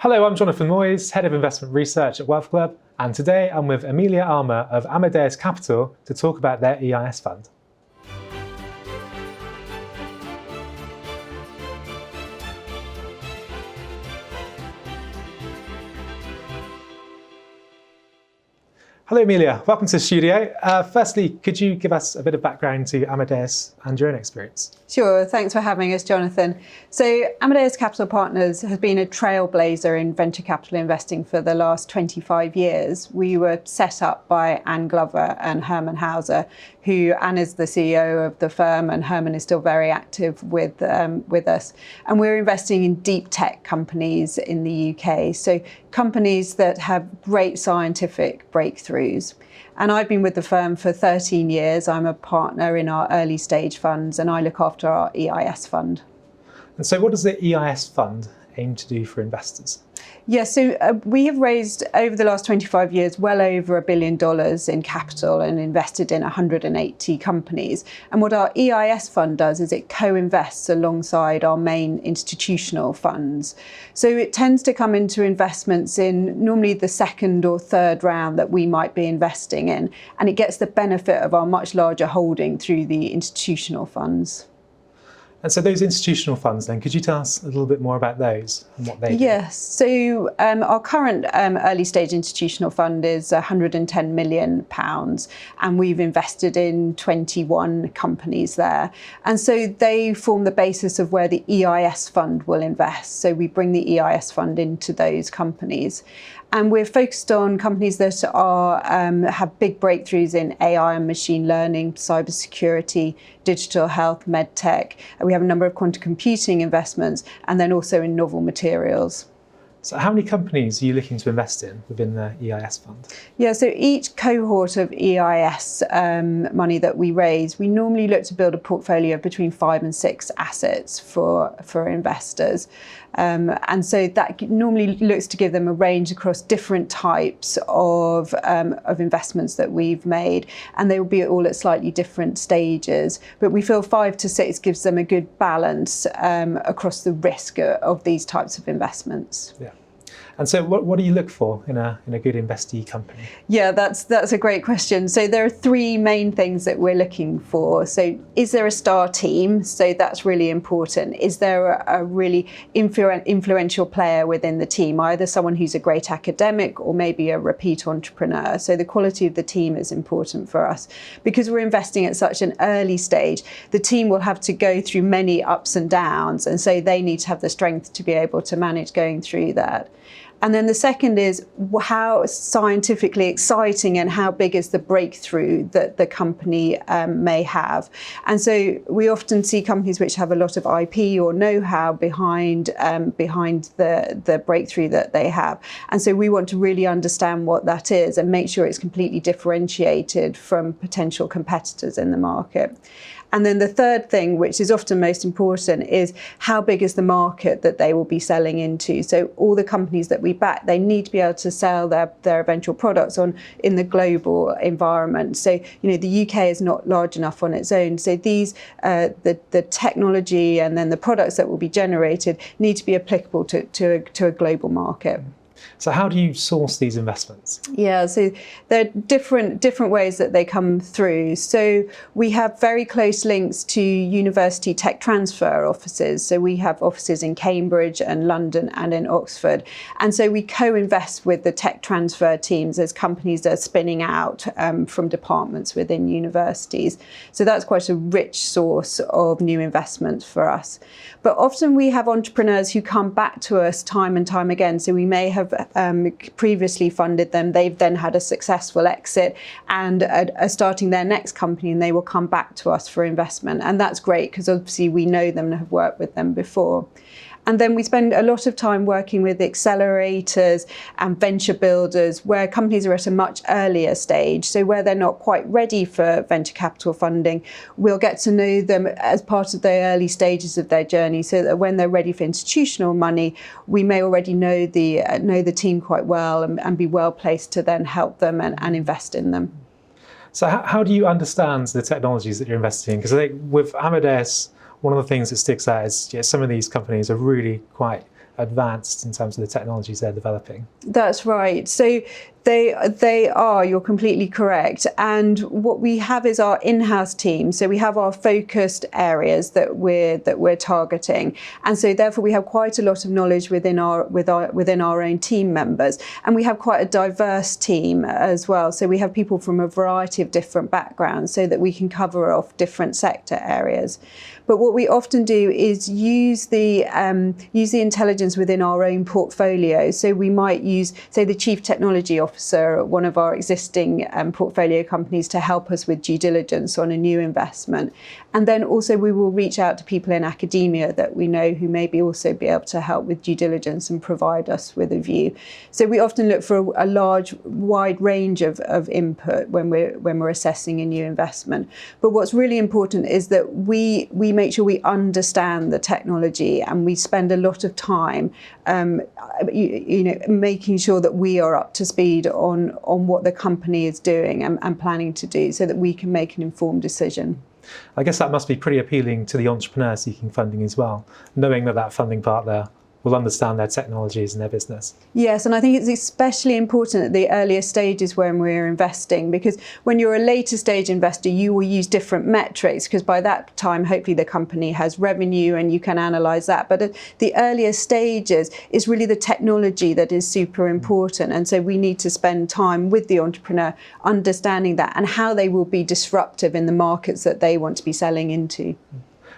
Hello, I'm Jonathan Moyes, Head of Investment Research at Wealth Club, and today I'm with Amelia Armour of Amadeus Capital to talk about their EIS fund. Hello Amelia, welcome to the studio. Firstly, could you give us a bit of background to Amadeus and your own experience? Sure, thanks for having us, Jonathan. So Amadeus Capital Partners has been a trailblazer in venture capital investing for the last 25 years. We were set up by Anne Glover and Hermann Hauser, who Anne is the CEO of the firm and Hermann is still very active with us. And we're investing in deep tech companies in the UK. So companies that have great scientific breakthroughs. And I've been with the firm for 13 years. I'm a partner in our early stage funds and I look after our EIS fund. And so what does the EIS fund aim to do for investors? Yeah, so we have raised over the last 25 years well over $1 billion in capital and invested in 180 companies. And what our EIS fund does is it co-invests alongside our main institutional funds. So it tends to come into investments in normally the second or third round that we might be investing in, and it gets the benefit of our much larger holding through the institutional funds. And so those institutional funds then, could you tell us a little bit more about those and what they do? Yes, so our current early stage institutional fund is £110 million and we've invested in 21 companies there. And so they form the basis of where the EIS fund will invest. So we bring the EIS fund into those companies. And we're focused on companies that are have big breakthroughs in AI and machine learning, cybersecurity, digital health, medtech. We have a number of quantum computing investments, and then also in novel materials. So how many companies are you looking to invest in within the EIS fund? Yeah, so each cohort of EIS money that we raise, we normally look to build a portfolio of between 5 and 6 assets for investors. And so that normally looks to give them a range across different types of investments that we've made, and they will be all at slightly different stages. But we feel 5 to 6 gives them a good balance across the risk of these types of investments. Yeah. And so what do you look for in a good investee company? Yeah, that's a great question. So there are 3 main things that we're looking for. So is there a star team? So that's really important. Is there a really influential player within the team, either someone who's a great academic or maybe a repeat entrepreneur? So the quality of the team is important for us. Because we're investing at such an early stage, the team will have to go through many ups and downs, and so they need to have the strength to be able to manage going through that. And then the second is how scientifically exciting and how big is the breakthrough that the company may have. And so we often see companies which have a lot of IP or know-how behind the breakthrough that they have. And so we want to really understand what that is and make sure it's completely differentiated from potential competitors in the market. And then the third thing, which is often most important, is how big is the market that they will be selling into. So all the companies that we back, they need to be able to sell their eventual products in the global environment. So, the UK is not large enough on its own. So these, the technology and then the products that will be generated need to be applicable to a global market. So how do you source these investments? Yeah, so there are different ways that they come through. So we have very close links to university tech transfer offices. So we have offices in Cambridge and London and in Oxford. And so we co-invest with the tech transfer teams as companies are spinning out from departments within universities. So that's quite a rich source of new investments for us. But often we have entrepreneurs who come back to us time and time again. So we may have previously funded them, they've then had a successful exit and are starting their next company, and they will come back to us for investment. And that's great because obviously we know them and have worked with them before. And then we spend a lot of time working with accelerators and venture builders where companies are at a much earlier stage. So where they're not quite ready for venture capital funding, we'll get to know them as part of the early stages of their journey, so that when they're ready for institutional money, we may already know the team quite well and be well placed to then help them and invest in them. So how do you understand the technologies that you're investing in? Because I think with Amadeus, one of the things that sticks out is some of these companies are really quite advanced in terms of the technologies they're developing? That's right. So they are, you're completely correct. And what we have is our in-house team. So we have our focused areas that we're targeting. And so therefore we have quite a lot of knowledge within our own team members. And we have quite a diverse team as well. So we have people from a variety of different backgrounds so that we can cover off different sector areas. But what we often do is use the intelligence within our own portfolio. So we might use, say, the chief technology officer at one of our existing portfolio companies to help us with due diligence on a new investment. And then also we will reach out to people in academia that we know who maybe also be able to help with due diligence and provide us with a view. So we often look for a large, wide range of input when we're assessing a new investment. But what's really important is that we make sure we understand the technology, and we spend a lot of time making sure that we are up to speed on what the company is doing and planning to do, so that we can make an informed decision. I guess that must be pretty appealing to the entrepreneur seeking funding as well, knowing that funding partner will understand their technologies and their business. Yes, and I think it's especially important at the earlier stages when we're investing, because when you're a later stage investor, you will use different metrics, because by that time, hopefully the company has revenue and you can analyse that. But at the earlier stages, it's really the technology that is super important. And so we need to spend time with the entrepreneur understanding that and how they will be disruptive in the markets that they want to be selling into.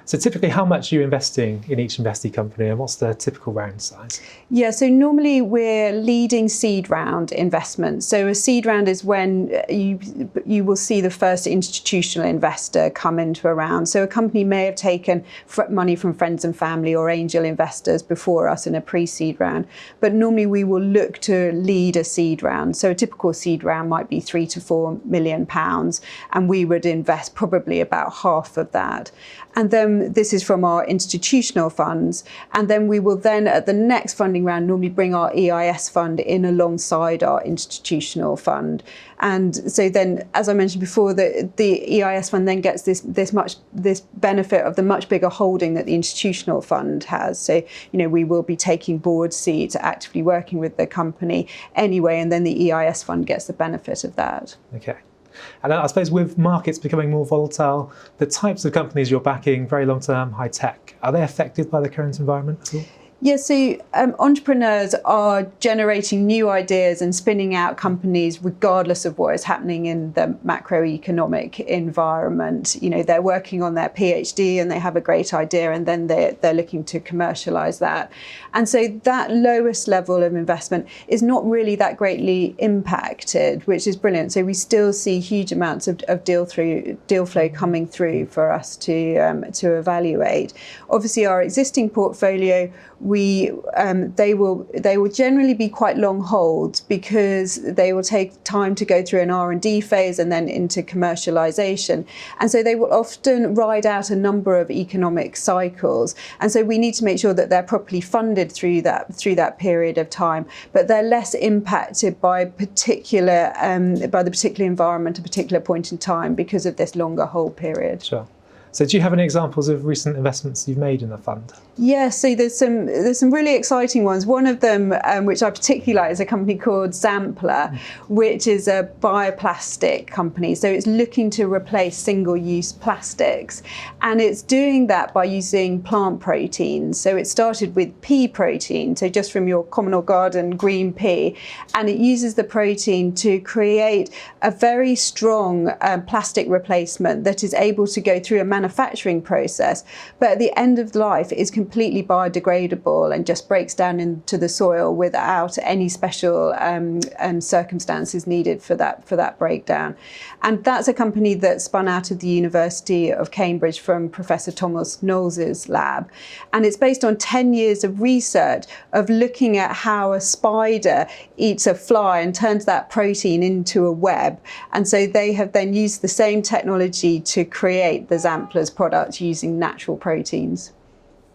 So typically, how much are you investing in each investee company, and what's the typical round size? Yeah, so normally we're leading seed round investments. So a seed round is when you will see the first institutional investor come into a round. So a company may have taken money from friends and family or angel investors before us in a pre-seed round, but normally we will look to lead a seed round. So a typical seed round might be £3 to £4 million, and we would invest probably about half of that. And then this is from our institutional funds. And then we will then, at the next funding round, normally bring our EIS fund in alongside our institutional fund. And so then, as I mentioned before, the EIS fund then gets this benefit of the much bigger holding that the institutional fund has. So, we will be taking board seats, actively working with the company anyway, and then the EIS fund gets the benefit of that. Okay. And I suppose with markets becoming more volatile, the types of companies you're backing, very long-term, high-tech, are they affected by the current environment at all? Yes, so entrepreneurs are generating new ideas and spinning out companies regardless of what is happening in the macroeconomic environment. They're working on their PhD and they have a great idea, and then they're looking to commercialise that. And so that lowest level of investment is not really that greatly impacted, which is brilliant. So we still see huge amounts of deal flow coming through for us to evaluate. Obviously, our existing portfolio, they will generally be quite long holds, because they will take time to go through an R&D phase and then into commercialization. And so they will often ride out a number of economic cycles. And so we need to make sure that they're properly funded through that period of time, but they're less impacted by the particular environment, a particular point in time, because of this longer hold period. Sure. So do you have any examples of recent investments you've made in the fund? Yes, so there's some really exciting ones. One of them, which I particularly like, is a company called Xampla, which is a bioplastic company. So it's looking to replace single-use plastics, and it's doing that by using plant proteins. So it started with pea protein, so just from your common or garden green pea, and it uses the protein to create a very strong plastic replacement that is able to go through a manufacturing process, but at the end of life is completely biodegradable and just breaks down into the soil without any special circumstances needed for that breakdown. And that's a company that spun out of the University of Cambridge from Professor Thomas Knowles's lab. And it's based on 10 years of research of looking at how a spider eats a fly and turns that protein into a web. And so they have then used the same technology to create the Xampla's product using natural proteins.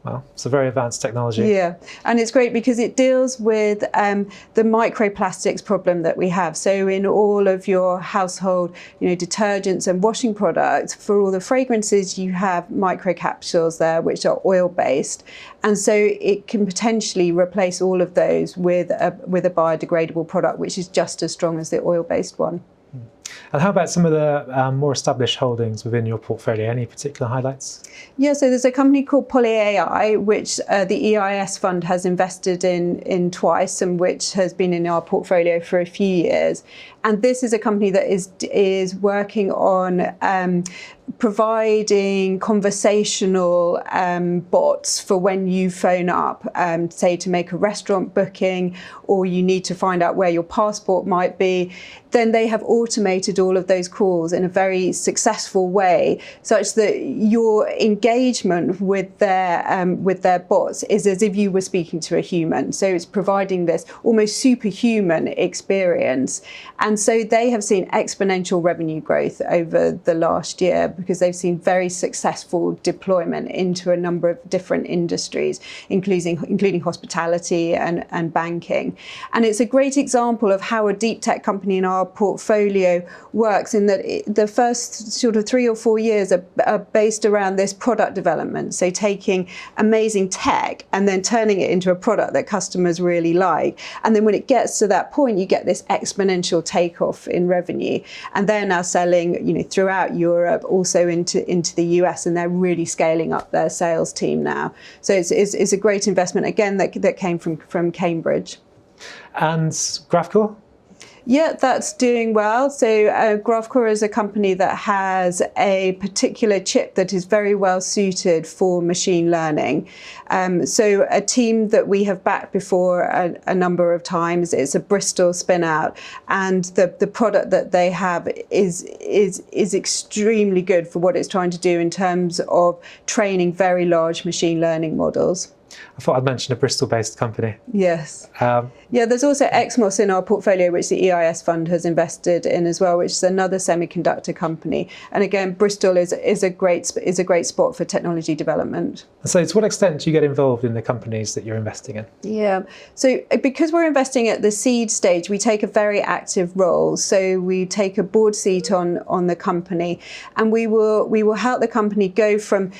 Well, it's a very advanced technology. Yeah, and it's great because it deals with the microplastics problem that we have. So in all of your household, detergents and washing products, for all the fragrances, you have microcapsules there, which are oil-based. And so it can potentially replace all of those with a biodegradable product, which is just as strong as the oil-based one. And how about some of the more established holdings within your portfolio? Any particular highlights? Yeah, so there's a company called Poly.AI, which the EIS fund has invested in twice, and which has been in our portfolio for a few years. And this is a company that is working on providing conversational bots for when you phone up, say to make a restaurant booking, or you need to find out where your passport might be. Then they have automated all of those calls in a very successful way, such that your engagement with their bots is as if you were speaking to a human. So it's providing this almost superhuman experience. And so they have seen exponential revenue growth over the last year because they've seen very successful deployment into a number of different industries, including hospitality and banking. And it's a great example of how a deep tech company in our portfolio works, in that the first sort of 3 or 4 years are based around this product development. So taking amazing tech and then turning it into a product that customers really like. And then when it gets to that point, you get this exponential takeoff in revenue. And they're now selling, throughout Europe, also into the US, and they're really scaling up their sales team now. So it's a great investment, again, that came from Cambridge. And Graphcore? Yeah, that's doing well. So Graphcore is a company that has a particular chip that is very well suited for machine learning. So a team that we have backed before a number of times, it's a Bristol spin out, and the product that they have is extremely good for what it's trying to do in terms of training very large machine learning models. I thought I'd mention a Bristol-based company. Yes. There's also XMOS in our portfolio, which the EIS fund has invested in as well, which is another semiconductor company. And again, Bristol is a great spot for technology development. So to what extent do you get involved in the companies that you're investing in? Yeah. So because we're investing at the seed stage, we take a very active role. So we take a board seat on the company, and we will help the company go from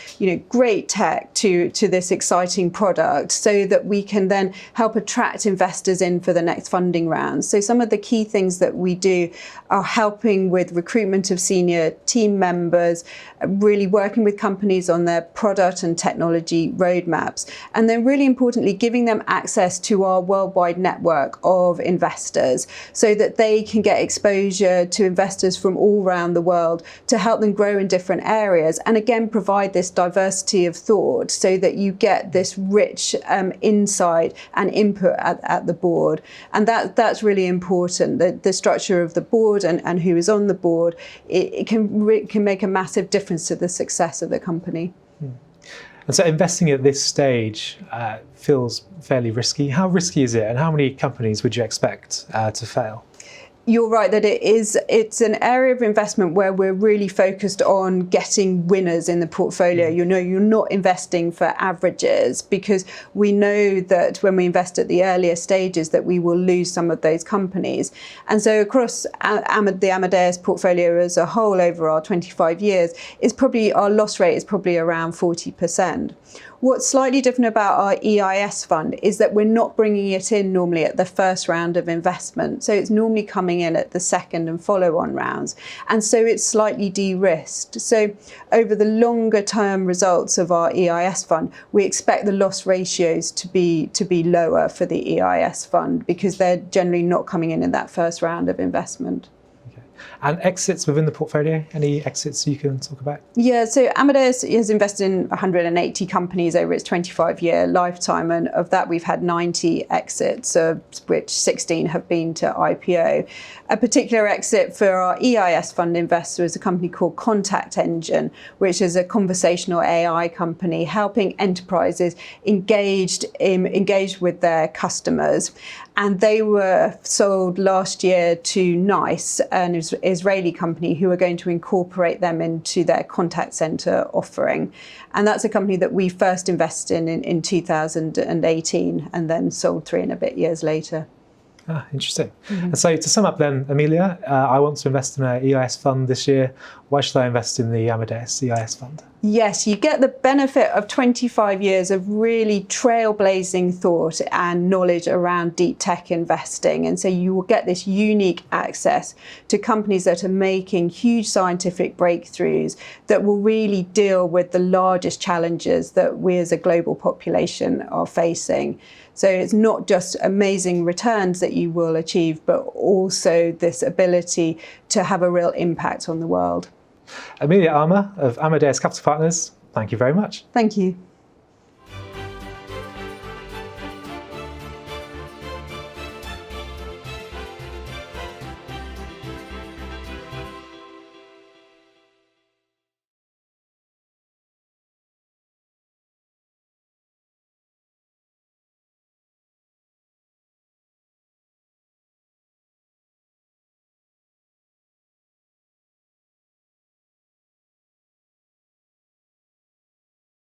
great tech to this exciting product, so that we can then help attract investors in for the next funding round. So some of the key things that we do are helping with recruitment of senior team members, really working with companies on their product and technology roadmaps, and then really importantly, giving them access to our worldwide network of investors so that they can get exposure to investors from all around the world to help them grow in different areas, and again provide this diversity of thought so that you get this rich insight and input at the board. And that's really important. The structure of the board and who is on the board, it can make a massive difference to the success of the company. And so investing at this stage feels fairly risky. How risky is it, and how many companies would you expect to fail? You're right that it's an area of investment where we're really focused on getting winners in the portfolio. You're not investing for averages, because we know that when we invest at the earlier stages that we will lose some of those companies. And so across the Amadeus portfolio as a whole over our 25 years, our loss rate is probably around 40%. What's slightly different about our EIS fund is that we're not bringing it in normally at the first round of investment. So it's normally coming in at the second and follow-on rounds. And so it's slightly de-risked. So over the longer term results of our EIS fund, we expect the loss ratios to be lower for the EIS fund, because they're generally not coming in that first round of investment. And exits within the portfolio? Any exits you can talk about? Yeah, so Amadeus has invested in 180 companies over its 25-year lifetime, and of that we've had 90 exits, of which 16 have been to IPO. A particular exit for our EIS fund investor is a company called Contact Engine, which is a conversational AI company helping enterprises engaged with their customers. And they were sold last year to NICE, and it was Israeli company who are going to incorporate them into their contact center offering. And that's a company that we first invested in 2018 and then sold 3 and a bit years later. Ah, interesting. And so to sum up then, Amelia, I want to invest in an EIS fund this year. Why should I invest in the Amadeus EIS fund? Yes, you get the benefit of 25 years of really trailblazing thought and knowledge around deep tech investing. And so you will get this unique access to companies that are making huge scientific breakthroughs that will really deal with the largest challenges that we as a global population are facing. So it's not just amazing returns that you will achieve, but also this ability to have a real impact on the world. Amelia Armour of Amadeus Capital Partners, thank you very much. Thank you.